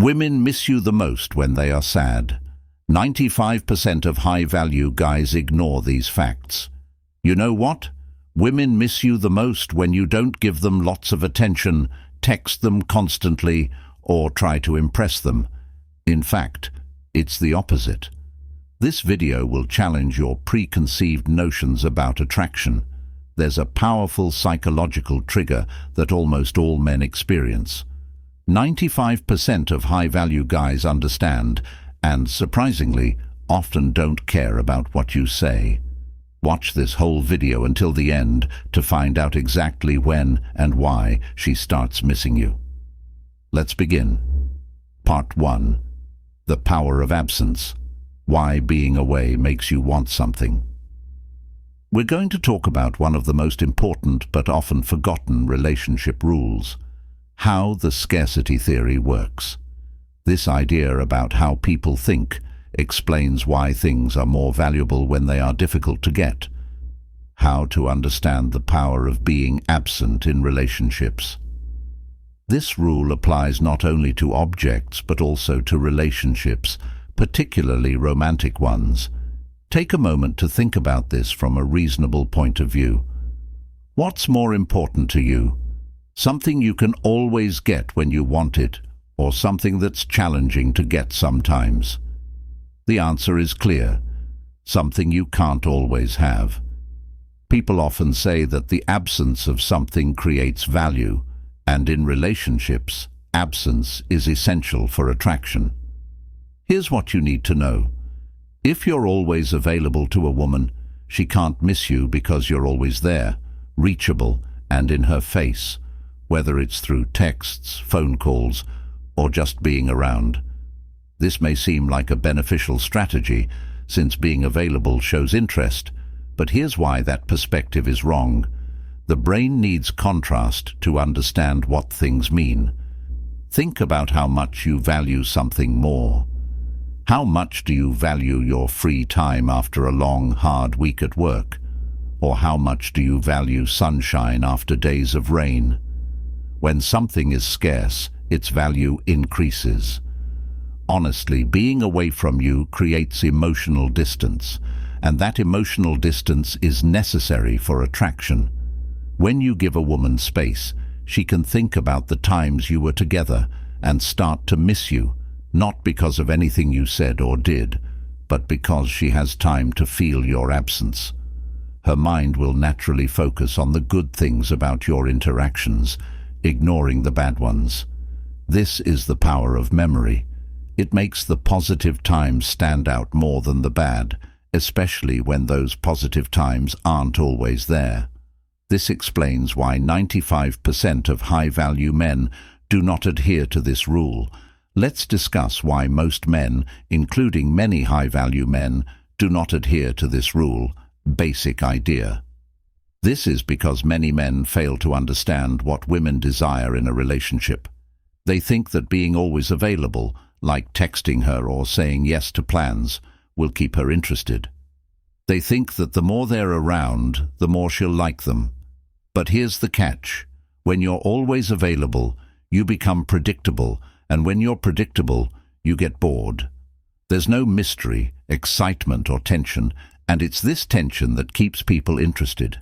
Women miss you the most when they are sad. 95% of high-value guys ignore these facts. You know what? Women miss you the most when you don't give them lots of attention, text them constantly, or try to impress them. In fact, it's the opposite. This video will challenge your preconceived notions about attraction. There's a powerful psychological trigger that almost all men experience. 95% of high-value guys understand, and surprisingly, often don't care about what you say. Watch this whole video until the end to find out exactly when and why she starts missing you. Let's begin. Part 1. The power of absence. Why being away makes you want something. We're going to talk about one of the most important but often forgotten relationship rules: how the scarcity theory works. This idea about how people think explains why things are more valuable when they are difficult to get. How to understand the power of being absent in relationships. This rule applies not only to objects but also to relationships, particularly romantic ones. Take a moment to think about this from a reasonable point of view. What's more important to you? Something you can always get when you want it, or something that's challenging to get sometimes? The answer is clear: something you can't always have. People often say that the absence of something creates value, and in relationships, absence is essential for attraction. Here's what you need to know. If you're always available to a woman, she can't miss you because you're always there, reachable, and in her face, whether it's through texts, phone calls, or just being around. This may seem like a beneficial strategy, since being available shows interest, but here's why that perspective is wrong. The brain needs contrast to understand what things mean. Think about how much you value something more. How much do you value your free time after a long, hard week at work? Or how much do you value sunshine after days of rain? When something is scarce, its value increases. Honestly, being away from you creates emotional distance, and that emotional distance is necessary for attraction. When you give a woman space, she can think about the times you were together and start to miss you, not because of anything you said or did, but because she has time to feel your absence. Her mind will naturally focus on the good things about your interactions, ignoring the bad ones. This is the power of memory. It makes the positive times stand out more than the bad, especially when those positive times aren't always there. This explains why 95% of high-value men do not adhere to this rule. Let's discuss why most men, including many high-value men, do not adhere to this rule. Basic idea. This is because many men fail to understand what women desire in a relationship. They think that being always available, like texting her or saying yes to plans, will keep her interested. They think that the more they're around, the more she'll like them. But here's the catch. When you're always available, you become predictable, and when you're predictable, you get bored. There's no mystery, excitement, or tension, and it's this tension that keeps people interested.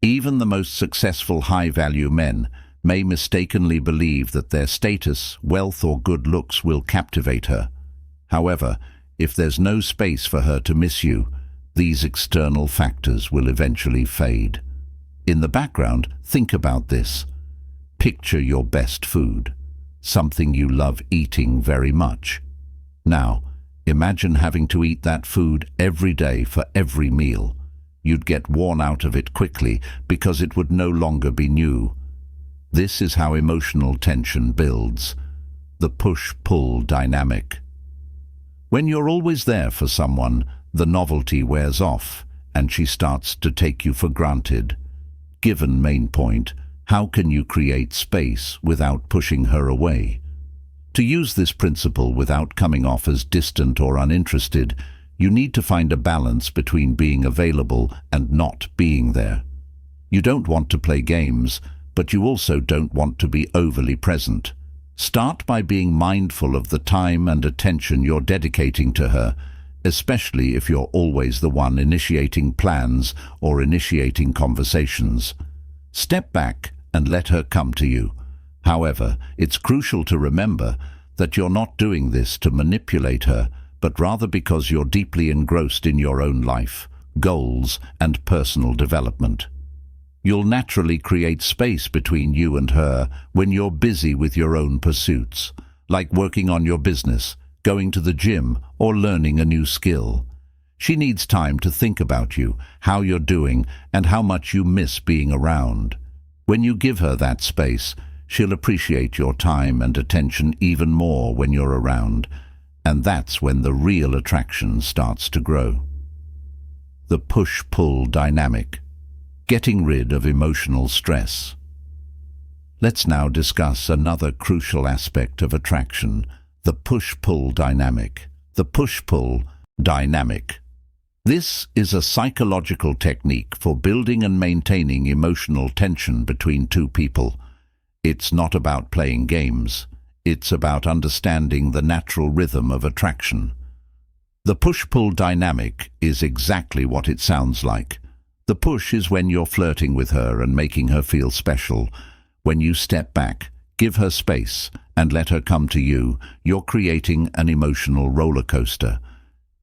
Even the most successful high-value men may mistakenly believe that their status, wealth, or good looks will captivate her. However, if there's no space for her to miss you, these external factors will eventually fade. In the background, think about this. Picture your best food, something you love eating very much. Now, imagine having to eat that food every day for every meal. You'd get worn out of it quickly because it would no longer be new. This is how emotional tension builds, the push-pull dynamic. When you're always there for someone, the novelty wears off, and she starts to take you for granted. Given main point, how can you create space without pushing her away? To use this principle without coming off as distant or uninterested, you need to find a balance between being available and not being there. You don't want to play games, but you also don't want to be overly present. Start by being mindful of the time and attention you're dedicating to her, especially if you're always the one initiating plans or initiating conversations. Step back and let her come to you. However, it's crucial to remember that you're not doing this to manipulate her, but rather because you're deeply engrossed in your own life, goals, and personal development. You'll naturally create space between you and her when you're busy with your own pursuits, like working on your business, going to the gym, or learning a new skill. She needs time to think about you, how you're doing, and how much you miss being around. When you give her that space, she'll appreciate your time and attention even more when you're around, and that's when the real attraction starts to grow. The push-pull dynamic. Getting rid of emotional stress. Let's now discuss another crucial aspect of attraction, the push-pull dynamic. The push-pull dynamic. This is a psychological technique for building and maintaining emotional tension between two people. It's not about playing games. It's about understanding the natural rhythm of attraction. The push-pull dynamic is exactly what it sounds like. The push is when you're flirting with her and making her feel special. When you step back, give her space, and let her come to you, you're creating an emotional roller coaster.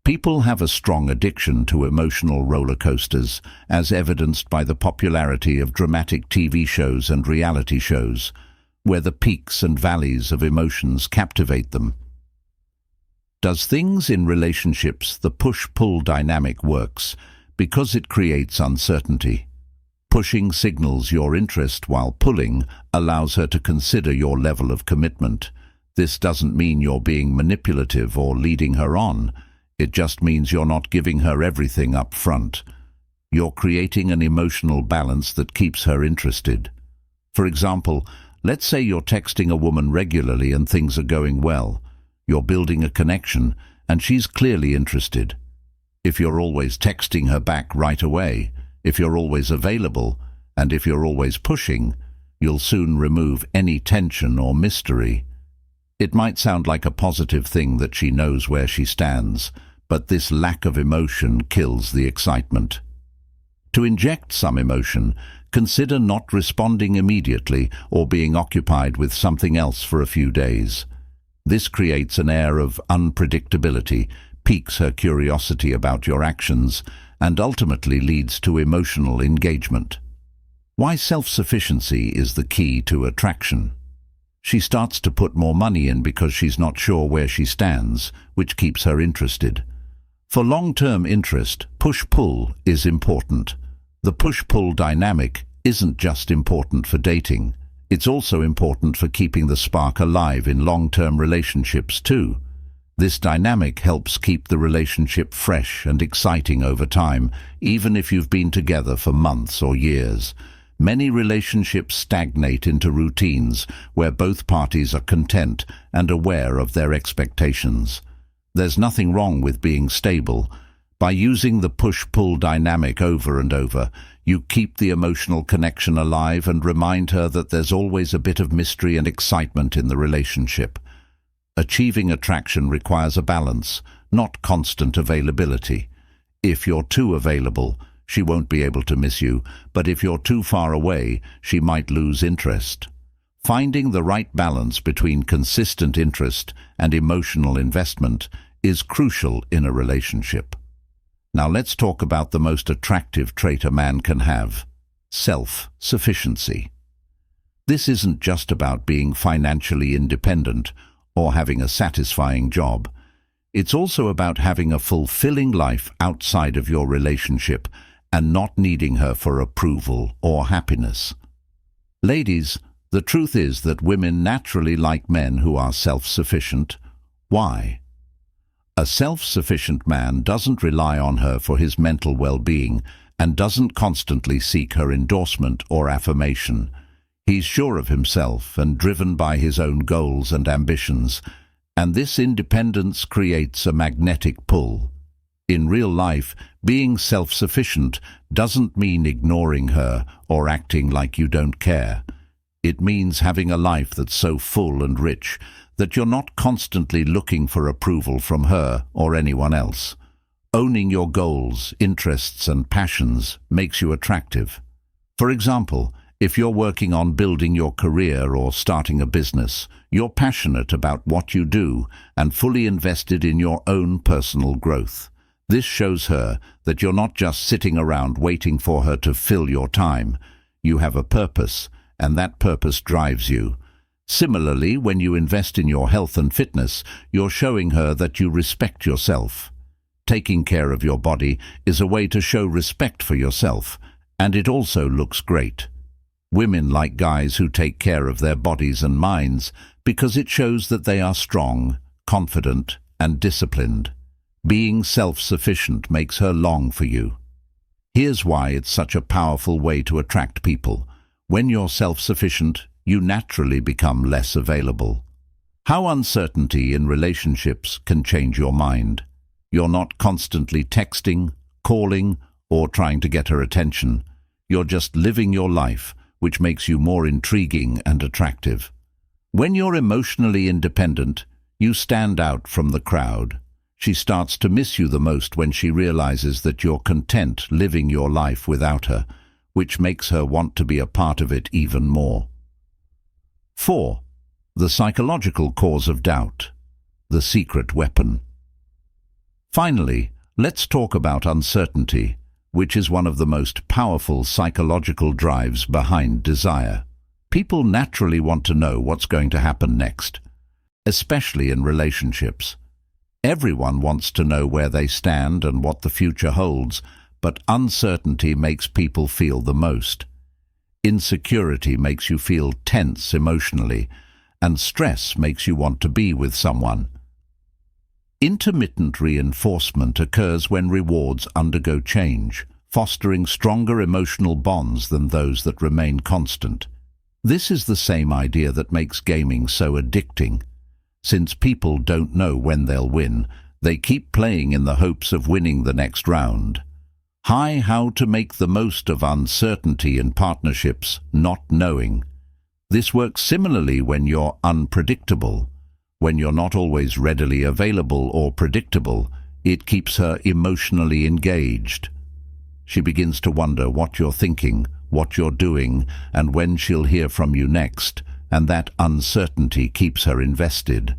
People have a strong addiction to emotional roller coasters, as evidenced by the popularity of dramatic TV shows and reality shows, where the peaks and valleys of emotions captivate them. Does things in relationships the push-pull dynamic works because it creates uncertainty. Pushing signals your interest while pulling allows her to consider your level of commitment. This doesn't mean you're being manipulative or leading her on. It just means you're not giving her everything up front. You're creating an emotional balance that keeps her interested. For example, let's say you're texting a woman regularly and things are going well. You're building a connection, and she's clearly interested. If you're always texting her back right away, if you're always available, and if you're always pushing, you'll soon remove any tension or mystery. It might sound like a positive thing that she knows where she stands, but this lack of emotion kills the excitement. To inject some emotion, consider not responding immediately or being occupied with something else for a few days. This creates an air of unpredictability, piques her curiosity about your actions, and ultimately leads to emotional engagement. Why self-sufficiency is the key to attraction. She starts to put more money in because she's not sure where she stands, which keeps her interested. For long-term interest, push-pull is important. The push-pull dynamic isn't just important for dating. It's also important for keeping the spark alive in long-term relationships too. This dynamic helps keep the relationship fresh and exciting over time, even if you've been together for months or years. Many relationships stagnate into routines where both parties are content and aware of their expectations. There's nothing wrong with being stable. By using the push-pull dynamic over and over, you keep the emotional connection alive and remind her that there's always a bit of mystery and excitement in the relationship. Achieving attraction requires a balance, not constant availability. If you're too available, she won't be able to miss you, but if you're too far away, she might lose interest. Finding the right balance between consistent interest and emotional investment is crucial in a relationship. Now let's talk about the most attractive trait a man can have: self-sufficiency. This isn't just about being financially independent or having a satisfying job. It's also about having a fulfilling life outside of your relationship and not needing her for approval or happiness. Ladies, the truth is that women naturally like men who are self-sufficient. Why? A self-sufficient man doesn't rely on her for his mental well-being and doesn't constantly seek her endorsement or affirmation. He's sure of himself and driven by his own goals and ambitions, and this independence creates a magnetic pull. In real life, being self-sufficient doesn't mean ignoring her or acting like you don't care. It means having a life that's so full and rich that you're not constantly looking for approval from her or anyone else. Owning your goals, interests, and passions makes you attractive. For example, if you're working on building your career or starting a business, you're passionate about what you do and fully invested in your own personal growth. This shows her that you're not just sitting around waiting for her to fill your time. You have a purpose, and that purpose drives you. Similarly, when you invest in your health and fitness, you're showing her that you respect yourself. Taking care of your body is a way to show respect for yourself, and it also looks great. Women like guys who take care of their bodies and minds because it shows that they are strong, confident, and disciplined. Being self-sufficient makes her long for you. Here's why it's such a powerful way to attract people. When you're self-sufficient, you naturally become less available. How uncertainty in relationships can change your mind. You're not constantly texting, calling, or trying to get her attention. You're just living your life, which makes you more intriguing and attractive. When you're emotionally independent, you stand out from the crowd. She starts to miss you the most when she realizes that you're content living your life without her, which makes her want to be a part of it even more. 4. The psychological cause of doubt. The secret weapon. Finally, let's talk about uncertainty, which is one of the most powerful psychological drives behind desire. People naturally want to know what's going to happen next, especially in relationships. Everyone wants to know where they stand and what the future holds, but uncertainty makes people feel the most. Insecurity makes you feel tense emotionally, and stress makes you want to be with someone. Intermittent reinforcement occurs when rewards undergo change, fostering stronger emotional bonds than those that remain constant. This is the same idea that makes gaming so addicting. Since people don't know when they'll win, they keep playing in the hopes of winning the next round. How to make the most of uncertainty in partnerships, not knowing. This works similarly when you're unpredictable. When you're not always readily available or predictable, it keeps her emotionally engaged. She begins to wonder what you're thinking, what you're doing, and when she'll hear from you next, and that uncertainty keeps her invested.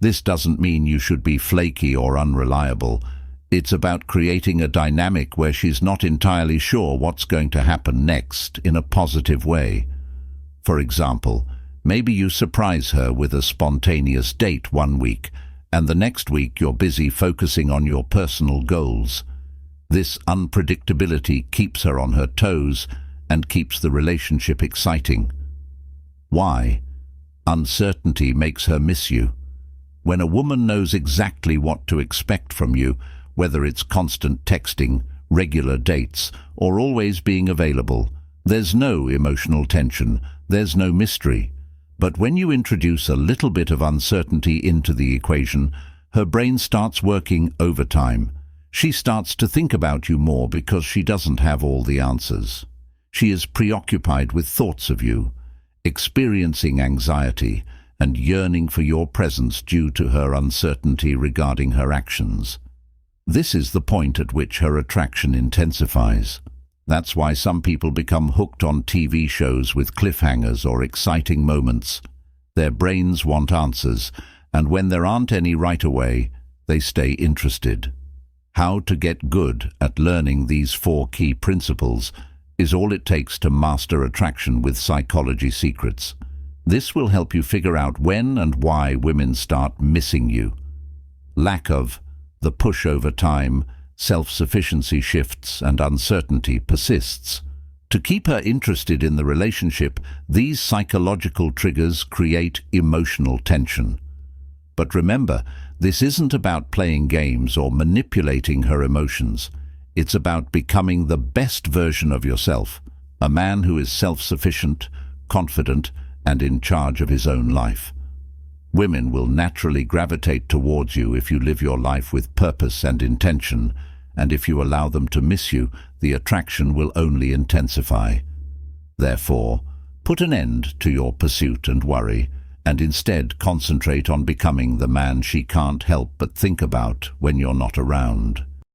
This doesn't mean you should be flaky or unreliable. It's about creating a dynamic where she's not entirely sure what's going to happen next in a positive way. For example, maybe you surprise her with a spontaneous date one week, and the next week you're busy focusing on your personal goals. This unpredictability keeps her on her toes and keeps the relationship exciting. Why? Uncertainty makes her miss you. When a woman knows exactly what to expect from you, whether it's constant texting, regular dates, or always being available, there's no emotional tension, there's no mystery. But when you introduce a little bit of uncertainty into the equation, her brain starts working overtime. She starts to think about you more because she doesn't have all the answers. She is preoccupied with thoughts of you, experiencing anxiety and yearning for your presence due to her uncertainty regarding her actions. This is the point at which her attraction intensifies. That's why some people become hooked on TV shows with cliffhangers or exciting moments. Their brains want answers, and when there aren't any right away, they stay interested. How to get good at learning these 4 key principles is all it takes to master attraction with Psychology Secrets. This will help you figure out when and why women start missing you. Lack of, the push over time, self-sufficiency shifts, and uncertainty persists. To keep her interested in the relationship, these psychological triggers create emotional tension. But remember, this isn't about playing games or manipulating her emotions. It's about becoming the best version of yourself, a man who is self-sufficient, confident, and in charge of his own life. Women will naturally gravitate towards you if you live your life with purpose and intention, and if you allow them to miss you, the attraction will only intensify. Therefore, Put an end to your pursuit and worry, and instead concentrate on becoming the man she can't help but think about when you're not around.